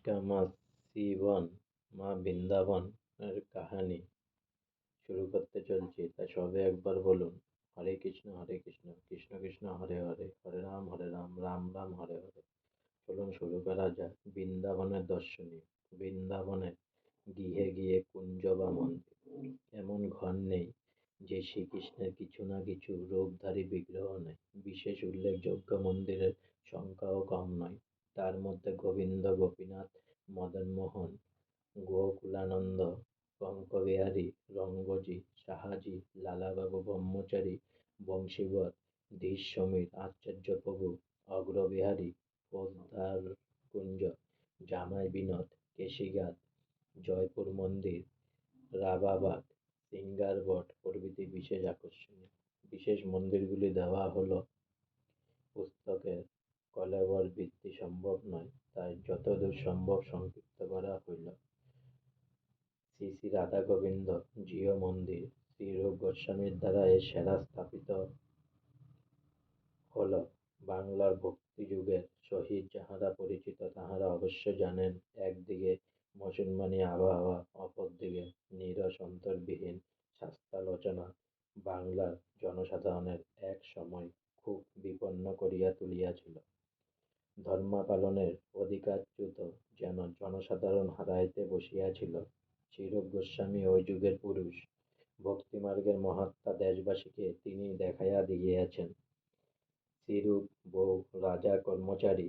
का माँ सीवन মা বৃন্দাবনের কাহিনী শুরু করতে চলছি, তা সবে একবার বলুন হরে কৃষ্ণ কৃষ্ণ কৃষ্ণ হরে হরে, হরে রাম রাম রাম হরে হরে। চলুন শুরু করা যাক। বৃন্দাবনের দর্শনী। বৃন্দাবনে গৃহে গৃহে কুঞ্জ বা মন্দির, এমন ঘর নেই যে শ্রীকৃষ্ণের কিছু না কিছু রূপধারী বিগ্রহ নেই। বিশেষ উল্লেখযোগ্য মন্দিরের সংখ্যাও কম নয়। তার মধ্যে গোবিন্দ, গোপীনাথ, মদনমোহন, গোকুলানন্দ, পঙ্কবিহারী, রঙ্গজি, সাহাজি, লালাবাবু ব্রহ্মচারী, বংশীবর, ধীর সমীর, আচার্যপ্রভু, অগ্রবিহারী, পোদ্দার কুঞ্জ, জামাই বিনোদ, কেশিঘাট, জয়পুর মন্দির, রাবাবাগ, সিঙ্গারবট প্রভৃতি বিশেষ আকর্ষণীয়। বিশেষ মন্দিরগুলি দেওয়া হলো পুস্তকের কলেবরবৃত্তি সম্ভব নয়, তাই যতদূর সম্ভব সংক্ষিপ্ত করা হইল। শ্রী শ্রী রাধা গোবিন্দ জিও মন্দির শ্রীরূপ গোস্বামীর দ্বারা এর সেরা স্থাপিত হল। বাংলার ভক্তিযুগের সহিত যাহারা পরিচিত তাহারা অবশ্য জানেন, একদিকে মুসলমানি আবহাওয়া, অপরদিকে নীরস অন্তর্বিহীন শাস্ত্রালোচনা বাংলার জনসাধারণের এক সময় খুব বিপন্ন করিয়া তুলিয়াছিল। ধর্মপালনের অধিকারচ্যুত যেন জনসাধারণ হারাইতে বসিয়াছিল। শ্রীরূপ গোস্বামী ঐ যুগের পুরুষ। ভক্তিমার্গের মহাত্মা দেশবাসীকে তিনি দেখাইয়া দিয়াছেন। শ্রীরূপ বহু রাজা কর্মচারী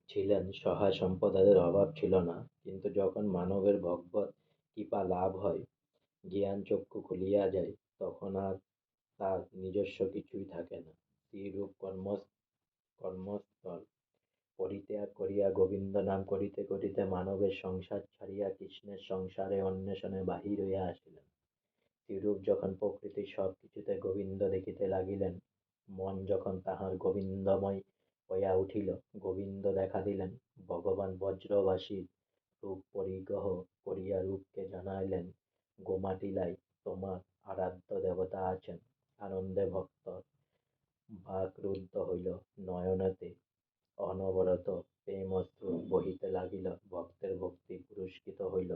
ছিলেন, সহায় সম্প্রদায়ের অভাব ছিল না, কিন্তু যখন মানবের ভগবৎ কৃপা লাভ হয়, জ্ঞানচক্ষু খুলিয়া যায়, তখন আর তার নিজস্ব কিছুই থাকে না। শ্রীরূপ কর্মস্থল পরিত্যাগ করিয়া গোবিন্দ নাম করিতে করিতে মানবের সংসার ছাড়িয়া কৃষ্ণের সংসারে অন্বেষণে বাহির হইয়া আসিলেন। শ্রীরূপ যখন প্রকৃতির সব কিছুতে গোবিন্দ দেখিতে লাগিলেন, মন যখন তাহার গোবিন্দময় হইয়া উঠিল, গোবিন্দ দেখা দিলেন। ভগবান ব্রজবাসীর রূপ পরিগ্রহ করিয়া রূপকে জানাইলেন, গোমাটিলায় তোমার আরাধ্য দেবতা আছেন। আনন্দে ভক্তর বাক্রুদ্ধ হইল, নয়নেতে অনবরত প্রেমাশ্রু বহিতে লাগিল। ভক্তের ভক্তি পুরস্কৃত হইল।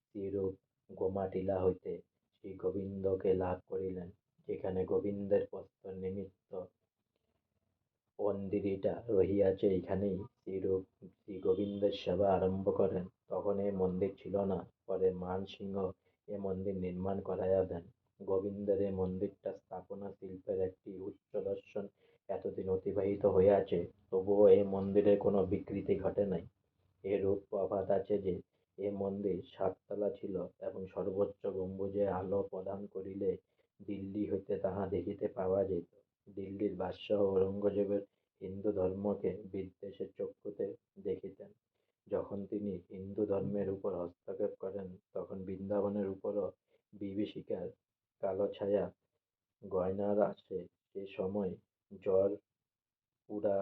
শ্রীরূপ গোমাটিলা হইতে শ্রীগোবিন্দকে লাভ করিলেন। যেখানে গোবিন্দের প্রস্তর নিমিত্ত মন্দিরটা রহিয়াছে, এইখানেই শ্রীরূপ শ্রীগোবিন্দের সেবা আরম্ভ করেন। তখন এ মন্দির ছিল না, পরে মানসিংহ এ মন্দির নির্মাণ করাইয়া দেন। গোবিন্দের এ মন্দিরটা স্থাপনা শিল্পের একটি উচ্চ দর্শন এতদিন অতিবাহিত হইয়াছে, তবুও এ মন্দিরের কোনো বিকৃতি ঘটে নাই। এরূপ প্রবাদ আছে যে, এ মন্দির ৭ তলা ছিল এবং সর্বোচ্চ গম্বুজে আলো প্রদান করিলে দিল্লী হইতে তাহা দেখিতে পাওয়া যেত। দিল্লীর বাদশাহ ঔরঙ্গজেবের হিন্দু ধর্মকে বিদ্বেষের চক্ষুতে দেখিতেন। যখন তিনি হিন্দু ধর্মের উপর হস্তক্ষেপ করেন, তখন বৃন্দাবনের উপরও বিভীষিকার কালো ছায়া গয়নার আসে। সে সময় জরপুরাদীপ্ত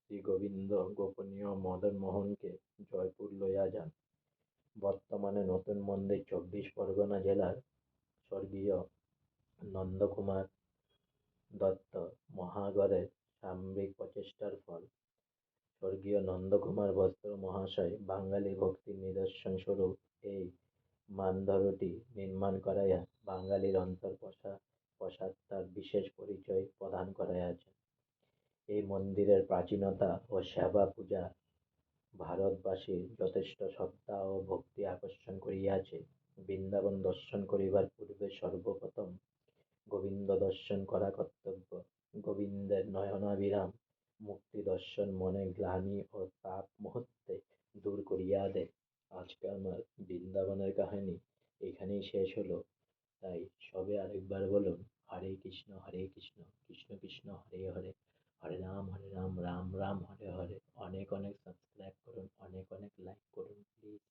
শ্রীগোবিন্দ গোপনীয় মদনমোহনকে জয়পুর লইয়া যান। বর্তমানে নতুন মন্দির ২৪ পরগনা জেলার স্বর্গীয় নন্দকুমার দত্ত মহাগড়ের সামরিক প্রচেষ্টার ফল। স্বর্গীয় নন্দকুমার বস্ত্র মহাশয় বাঙালি ভক্তির নিদর্শন স্বরূপ এই মানধরটি নির্মাণ করাইয়া বাঙালির অন্তঃপ্রসাদটার বিশেষ পরিচয় প্রদান করাইয়াছেন। এই মন্দিরের প্রাচীনতা ও সেবা পূজা ভারতবাসীর যথেষ্ট শ্রদ্ধা ও ভক্তি আকর্ষণ করিয়াছে। বৃন্দাবন দর্শন করিবার পূর্বে সর্বপ্রথম গোবিন্দ দর্শন করা কর্তব্য। গোবিন্দের নয়নাভিরাম মুক্তি দর্শন মনের গ্লানি ও তাপ মুহূর্তে দূর করিয়া দেয়। আজকে আমার বৃন্দাবনের কাহিনী এখানেই শেষ হলো। তাই সবে আরেকবার বলুন, হরে কৃষ্ণ কৃষ্ণ কৃষ্ণ হরে হরে, হরে রাম রাম রাম হরে হরে। অনেক অনেক সাবস্ক্রাইব করুন, অনেক অনেক লাইক করুন প্লিজ।